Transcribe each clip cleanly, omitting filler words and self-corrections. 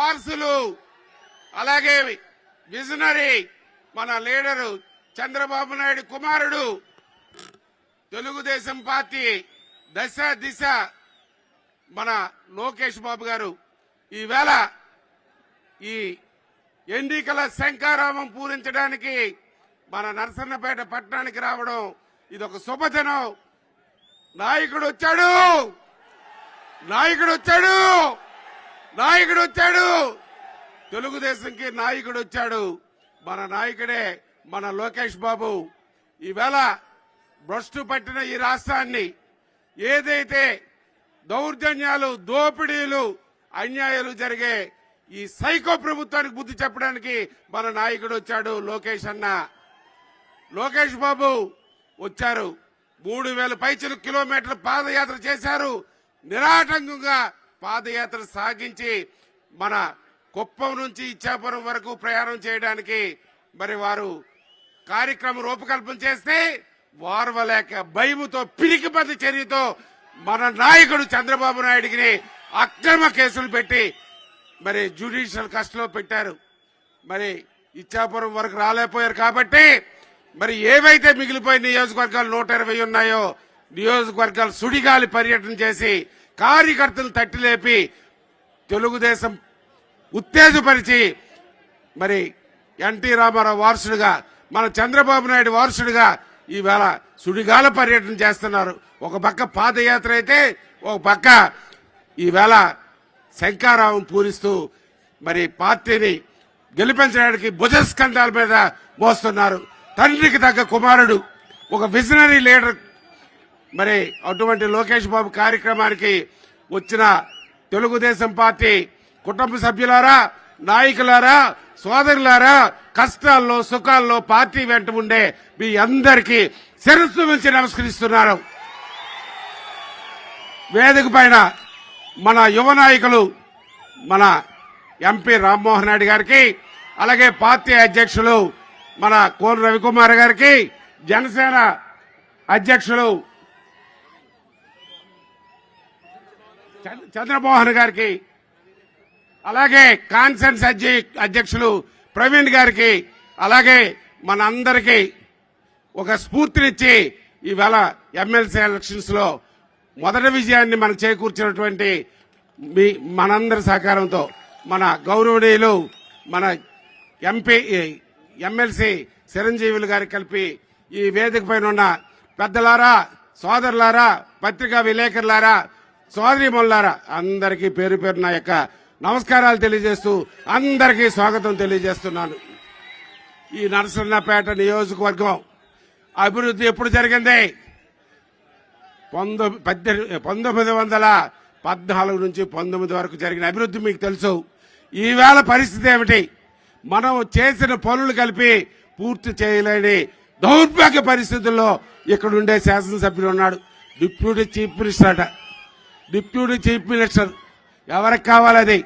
వారసులు అలాగే విజనరీ మన లీడరు చంద్రబాబు నాయుడు కుమారుడు తెలుగుదేశం పార్టీ దశ దిశ మన లోకేష్ బాబు గారు ఈవేళ ఈ ఎన్నికల శంఖారావం పూరించడానికి మన నరసన్నపేట పట్టణానికి రావడం ఇదొక శుభదినం. నాయకుడు వచ్చాడు, నాయకుడు వచ్చాడు, నాయకుడు వచ్చాడు, తెలుగుదేశంకి నాయకుడు వచ్చాడు. మన నాయకుడే మన లోకేష్ బాబు. ఈవేళ భ్రష్టు పట్టిన ఈ రాష్ట్రాన్ని ఏదైతే దౌర్జన్యాలు, దోపిడీలు, అన్యాయాలు జరిగే ఈ సైకో ప్రభుత్వానికి బుద్ధి చెప్పడానికి మన నాయకుడు వచ్చాడు లోకేష్ అన్న. లోకేష్ బాబు వచ్చారు. 3000 పైచలు కిలోమీటర్ల పాదయాత్ర చేశారు. నిరాటంకంగా పాదయాత్ర సాగించి మన కుప్పం నుంచి ఇచ్చాపురం వరకు ప్రయాణం చేయడానికి మరి వారు కార్యక్రమం రూపకల్పన చేస్తే వారవలేక భయముతో పిరికిపది చర్యతో మన నాయకుడు చంద్రబాబు నాయుడికి అక్రమ కేసులు పెట్టి మరి జ్యుడిషియల్ కస్టడీలో పెట్టారు. మరి ఇచ్చాపురం వరకు రాలేకపోయారు కాబట్టి మరి ఏవైతే మిగిలిపోయిన నియోజకవర్గాలు 120 ఉన్నాయో నియోజకవర్గాలు సుడిగాలి పర్యటన చేసి కార్యకర్తలు తట్టిలేపి తెలుగుదేశం ఉత్తేజపరిచి మరి ఎన్టీ రామారావు వారసుడిగా మన చంద్రబాబు నాయుడు వారసుడిగా ఈవేళ సుడిగాల పర్యటన చేస్తున్నారు. ఒక పక్క పాదయాత్ర అయితే ఒక పక్క ఈవేళ శంఖారావం పూరిస్తూ మరి పార్టీని గెలిపించడానికి భుజస్కంధాల మీద మోస్తున్నారు. తండ్రికి తగ్గ కుమారుడు, ఒక విజనరీ లీడర్. మరి అటువంటి లోకేష్ బాబు కార్యక్రమానికి వచ్చిన తెలుగుదేశం పార్టీ కుటుంబ సభ్యులారా, నాయకులారా, సోదరులారా, కష్టాల్లో సుఖాల్లో పార్టీ వెంట ఉండే మీ అందరికీ శిరస్సు మించి నమస్కరిస్తున్నారు. వేదిక పైన మన యువ నాయకులు మన ఎంపీ రామ్మోహన్ రెడ్డి గారికి, అలాగే పార్టీ అధ్యక్షులు మన కోన రవికుమార్ గారికి, జనసేన అధ్యక్షులు చంద్రమోహన్ గారికి, అలాగే కాన్ఫరెన్స్ అధ్యక్షులు ప్రవీణ్ గారికి, అలాగే మన అందరికీ ఒక స్ఫూర్తినిచ్చి ఈవేళ ఎమ్మెల్సీ ఎలక్షన్స్ లో మొదటి విజయాన్ని మనకు చేకూర్చినటువంటి మనందరి సహకారంతో మన గౌరవనీయులు మన ఎంపీ ఎమ్మెల్సీ చిరంజీవులు గారికి కలిపి ఈ వేదిక పైన ఉన్న పెద్దలారా, సోదరులారా, పత్రికా విలేకరులారా, సోదరీమణులారా అందరికీ పేరు పేరు నా యొక్క నమస్కారాలు తెలియజేస్తూ అందరికీ స్వాగతం తెలియజేస్తున్నాను. ఈ నరసన్నపేట నియోజకవర్గం అభివృద్ధి ఎప్పుడు జరిగింది? 1914 నుంచి 19 వరకు జరిగిన అభివృద్ధి మీకు తెలుసు. ఈవేళ పరిస్థితి ఏమిటి? మనం చేసిన పనులు కలిపి పూర్తి చేయలేని దౌర్భాగ్య పరిస్థితుల్లో ఇక్కడ ఉండే శాసనసభ్యులు ఉన్నాడు. డిప్యూటీ చీఫ్ మినిస్టర్ అట. డిప్యూటీ చీఫ్ మినిస్టర్ ఎవరికి కావాలి? అది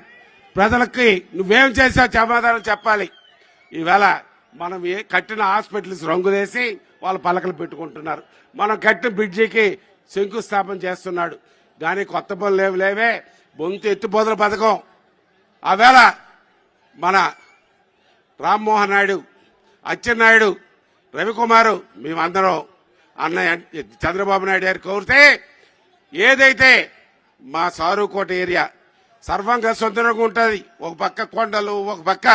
ప్రజలకి నువ్వేం చేసావు సమాధానం చెప్పాలి. ఈవేళ మనం కట్టిన హాస్పిటల్స్ రంగులేసి వాళ్ళు పలకలు పెట్టుకుంటున్నారు. మనం కట్టిన బ్రిడ్జికి శంకుస్థాపన చేస్తున్నాడు. దాని కొత్త పనులు లేవే. బొంతు ఎత్తిపోతల పథకం ఆవేళ మన రామ్మోహన్ నాయుడు, అచ్చెన్నాయుడు, రవికుమారు మేమందరం అన్నయ్య చంద్రబాబు నాయుడు గారు కోరితే ఏదైతే మా సారుకోట ఏరియా సర్వంగా సొంతంగా ఉంటుంది. ఒక పక్క కొండలు, ఒక పక్క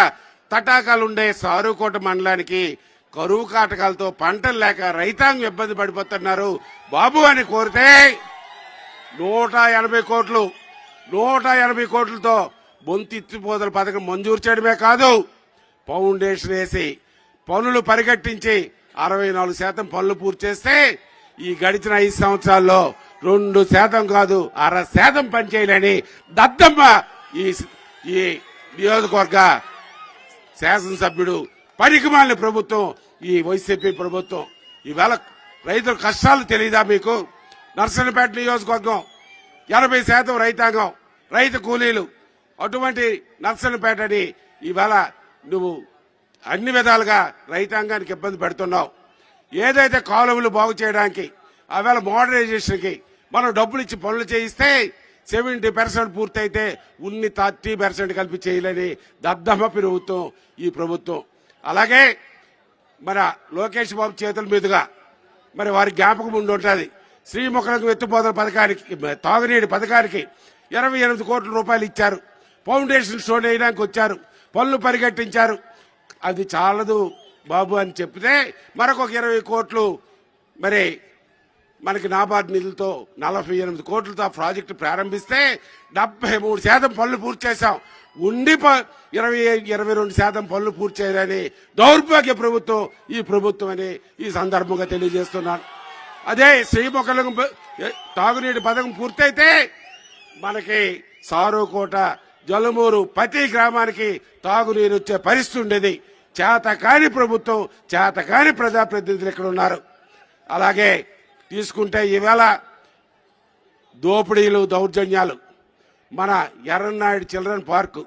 తటాకాలు ఉండే సారుకోట మండలానికి కరువు కాటకాలతో పంటలు లేక రైతాంగం ఇబ్బంది పడిపోతున్నారు బాబు అని కోరితే 180 కోట్లతో బొంతి ఎత్తిపోతల పథకం మంజూరు చేయడమే కాదు, ఫౌండేషన్ వేసి పనులు పరిగెట్టించి 64% పనులు పూర్తి చేస్తే ఈ గడిచిన 5 సంవత్సరాల్లో 2% కాదు 6% పనిచేయాలని దద్దమ్మ ఈ నియోజకవర్గ శాసనసభ్యుడు పనికిమాలిన ప్రభుత్వం ఈ వైసీపీ ప్రభుత్వం. ఈవేళ రైతుల కష్టాలు తెలియదా మీకు? నర్సన్నపేట నియోజకవర్గం 80% రైతాంగం, రైతు కూలీలు. అటువంటి నర్సన్నపేటని ఈవేళ నువ్వు అన్ని విధాలుగా రైతాంగానికి ఇబ్బంది పెడుతున్నావు. ఏదైతే కాలువలు బాగు చేయడానికి ఆవేళ మోడర్నైజేషన్కి మనం డబ్బులు ఇచ్చి పనులు చేయిస్తే 70% పూర్తయితే 30% కలిపి చేయలేని దద్దమ్మ ప్రభుత్వం ఈ ప్రభుత్వం. అలాగే మన లోకేష్ బాబు చేతుల మీదుగా మరి వారి జ్ఞాపకం ఉండి ఉంటుంది. శ్రీముఖలకు ఎత్తుపోతల పథకానికి, తాగునీటి పథకానికి 28 కోట్ల రూపాయలు ఇచ్చారు. ఫౌండేషన్ స్టోన్ వేయడానికి వచ్చారు, పనులు పరిగెట్టించారు. అది చాలదు బాబు అని చెప్తే మరొక 20 కోట్లు మరి మనకి నాబార్డు నిధులతో 48 కోట్లతో ప్రాజెక్టు ప్రారంభిస్తే 73% పనులు పూర్తి చేశాం. ఉండి 22% పనులు పూర్తి చేయాలని దౌర్భాగ్య ప్రభుత్వం ఈ ప్రభుత్వం అని ఈ సందర్భంగా తెలియజేస్తున్నాను. అదే శ్రీముఖలకు తాగునీటి పథకం పూర్తయితే మనకి సారోకోట, జలుమూరు ప్రతి గ్రామానికి తాగునీరు వచ్చే పరిస్థితి ఉండేది. చేతకాని ప్రభుత్వం, చేతకాని ప్రజాప్రతినిధులు ఇక్కడ ఉన్నారు. అలాగే తీసుకుంటే ఈవేళ దోపిడీలు, దౌర్జన్యాలు, మన ఎర్రన్నాయుడు చిల్డ్రన్ పార్కు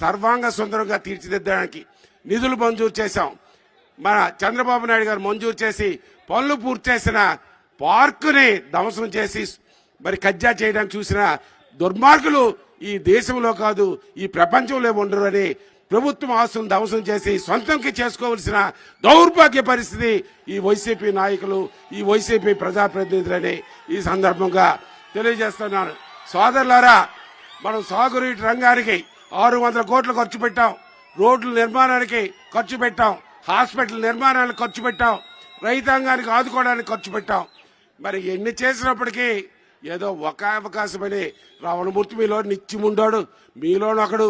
సర్వాంగ సుందరంగా తీర్చిదిద్దడానికి నిధులు మంజూరు చేశాం. మన చంద్రబాబు నాయుడు గారు మంజూరు చేసి పనులు పూర్తి చేసిన పార్కుని ధ్వంసం చేసి మరి కబ్జా చేయడానికి చూసిన దుర్మార్గులు ఈ దేశంలో కాదు ఈ ప్రపంచంలో ఉండరు అని ప్రభుత్వం ఆస్తులను ధ్వంసం చేసి సొంతంకి చేసుకోవలసిన దౌర్భాగ్య పరిస్థితి ఈ వైసీపీ నాయకులు, ఈ వైసీపీ ప్రజాప్రతినిధులని ఈ సందర్భంగా తెలియజేస్తున్నాను. సోదరులారా, మనం సాగునీటి రంగానికి 600 కోట్లు ఖర్చు పెట్టాం, రోడ్ల నిర్మాణానికి ఖర్చు పెట్టాం, హాస్పిటల్ నిర్మాణానికి ఖర్చు పెట్టాం, రైతాంగానికి ఆదుకోవడానికి ఖర్చు పెట్టాం. మరి ఎన్ని చేసినప్పటికీ ఏదో ఒక అవకాశమని రావణమూర్తి మీలో నిత్యముండాడు, మీలోనొకడు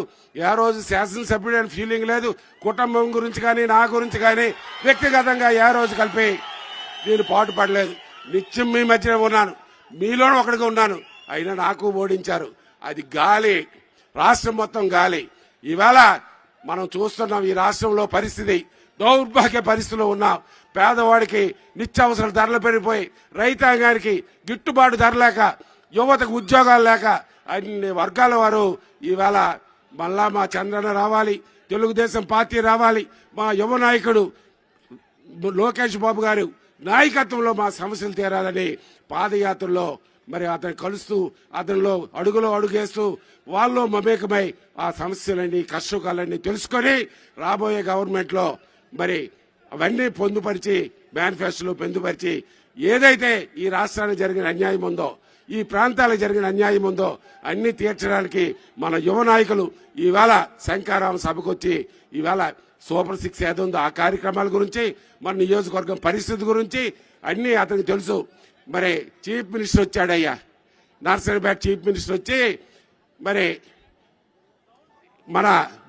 ఏ రోజు శాసనసభ్యుడు అని ఫీలింగ్ లేదు. కుటుంబం గురించి కానీ నా గురించి కానీ వ్యక్తిగతంగా ఏ రోజు కలిపి నేను పాటు పడలేదు. నిత్యం మీ మధ్య ఉన్నాను, మీలోనూ ఒకటిగా ఉన్నాను. అయినా నాకు ఓడించారు. అది గాలి, రాష్ట్రం మొత్తం గాలి. ఈవేళ మనం చూస్తున్నాం ఈ రాష్ట్రంలో పరిస్థితి దౌర్భాగ్య పరిస్థితిలో ఉన్నాం. పేదవాడికి నిత్యావసర ధరలు పెరిగిపోయి, రైతాంగానికి గిట్టుబాటు ధర లేక, యువతకు ఉద్యోగాలు లేక అన్ని వర్గాల వారు ఈవేళ మళ్ళా మా చంద్రన్న రావాలి, తెలుగుదేశం పార్టీ రావాలి, మా యువ నాయకుడు లోకేష్ బాబు గారు నాయకత్వంలో మా సమస్యలు తీరాలని పాదయాత్రలో మరి అతను కలుస్తూ అతనిలో అడుగులో అడుగేస్తూ వాళ్ళు మమేకమై ఆ సమస్యలన్నీ కష్టకాలన్నీ తెలుసుకొని రాబోయే గవర్నమెంట్ లో మరి అవన్నీ పొందుపరిచి మేనిఫెస్టోలో పొందుపరిచి ఏదైతే ఈ రాష్ట్రానికి జరిగిన అన్యాయం ఉందో, ఈ ప్రాంతాలకు జరిగిన అన్యాయం ఉందో అన్ని తీర్చడానికి మన యువ నాయకులు ఈవేళ శంకారామ సభకు వచ్చి ఈవేళ సూపర్ 6 ఏదుందో ఆ కార్యక్రమాల గురించి, మన నియోజకవర్గం పరిస్థితి గురించి అన్ని అతనికి తెలుసు. మరి చీఫ్ మినిస్టర్ వచ్చాడయ్యా, నర్సరీపేట చీఫ్ మినిస్టర్ వచ్చి మరి మన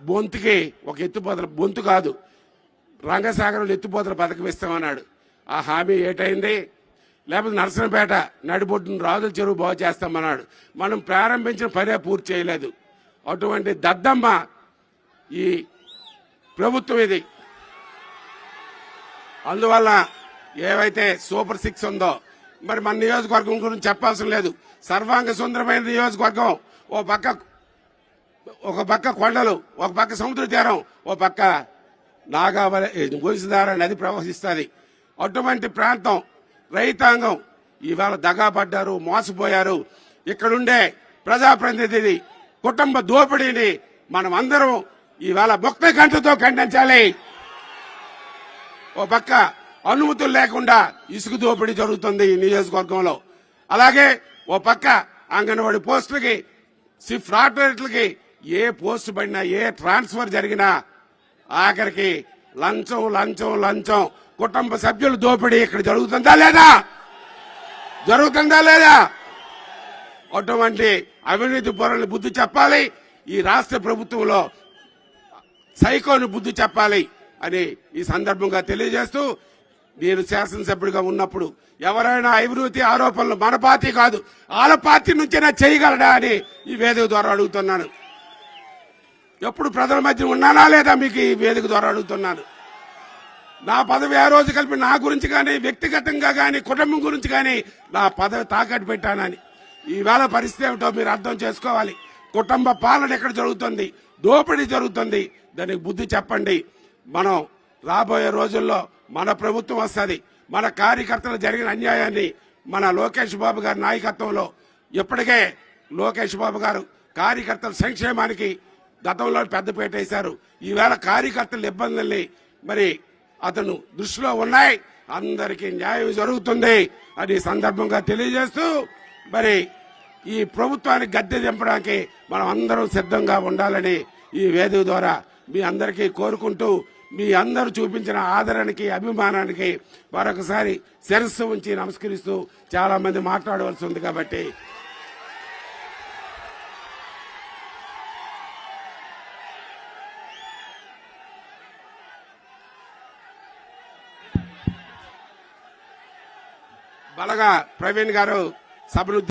బొంతుకి ఒక ఎత్తుపోతల, బొంతు కాదు రంగసాగరంలో ఎత్తుపోతల పథకం ఇస్తామన్నాడు. ఆ హామీ ఏటైంది? లేకపోతే నర్సరీపేట నడిబొడ్డును రాజుల చెరువు బాగు చేస్తామన్నాడు. మనం ప్రారంభించిన పనే పూర్తి చేయలేదు. అటువంటి దద్దమ్మ ఈ ప్రభుత్వం ఇది. అందువల్ల ఏవైతే సూపర్ 6 ఉందో మరి మన నియోజకవర్గం గురించి చెప్పాల్సిన లేదు. సర్వాంగ సుందరమైన నియోజకవర్గం. ఒక పక్క కొండలు, ఒక పక్క సముద్ర తీరం, ఒక పక్క నాగావళి గోసిదార నది ప్రవహిస్తుంది. అటువంటి ప్రాంతం రైతాంగం ఇవాళ దగాపడ్డారు, మోసపోయారు. ఇక్కడుండే ప్రజాప్రతినిధి కుటుంబ దోపిడీని మనం అందరం ఇవాళ ముక్త కంటతో ఖండించాలి. ఓ పక్క అనుమతులు లేకుండా ఇసుక దోపిడీ జరుగుతుంది ఈ నియోజకవర్గంలో. అలాగే ఓ పక్క అంగన్వాడీ పోస్టులకి, షిఫ్ట్ ఆపరేటర్లకి ఏ పోస్టు పడినా, ఏ ట్రాన్స్ఫర్ జరిగినా ఆఖరికి లంచం లంచం లంచం, కుటుంబ సభ్యుల దోపిడీ ఇక్కడ జరుగుతుందా లేదా? జరుగుతుందా లేదా? అటువంటి అవినీతి పరులను బుద్ధి చెప్పాలి. ఈ రాష్ట్ర ప్రభుత్వంలో సైకోను బుద్ధి చెప్పాలి అని ఈ సందర్భంగా తెలియజేస్తూ, నేను శాసనసభ్యుడిగా ఉన్నప్పుడు ఎవరైనా అవినీతి ఆరోపణలు మన పార్టీ కాదు వాళ్ళ పార్టీ నుంచైనా చేయగలడా అని ఈ వేదిక ద్వారా అడుగుతున్నాను. ఎప్పుడు ప్రజల మధ్య ఉన్నానా లేదా మీకు ఈ వేదిక ద్వారా అడుగుతున్నాను. నా పదవి ఏ రోజు కలిపి నా గురించి కానీ, వ్యక్తిగతంగా కానీ, కుటుంబం గురించి కానీ నా పదవి తాకట్టు పెట్టానని. ఈవేళ పరిస్థితి ఏమిటో మీరు అర్థం చేసుకోవాలి. కుటుంబ పాలన ఎక్కడ జరుగుతుంది, దోపిడీ జరుగుతుంది. దానికి బుద్ధి చెప్పండి. మనం రాబోయే రోజుల్లో మన ప్రభుత్వం వస్తుంది. మన కార్యకర్తలు జరిగిన అన్యాయాన్ని మన లోకేష్ బాబు గారి నాయకత్వంలో ఇప్పటికే లోకేష్ బాబు గారు కార్యకర్తల సంక్షేమానికి గతంలో పెద్దపీట వేశారు. ఈవేళ కార్యకర్తల ఇబ్బందుల్ని మరి అతను దృష్టిలో ఉన్నాయి. అందరికీ న్యాయం జరుగుతుంది అని సందర్భంగా తెలియజేస్తూ మరి ఈ ప్రభుత్వాన్ని గద్దె దింపడానికి మనం అందరం సిద్ధంగా ఉండాలని ఈ వేదిక ద్వారా మీ అందరికీ కోరుకుంటూ మీ అందరూ చూపించిన ఆదరణకి అభిమానానికి మరొకసారి శిరస్సు ఉంచి నమస్కరిస్తూ చాలా మంది మాట్లాడవలసి ఉంది కాబట్టి బలగా ప్రవీణ్ గారు సభను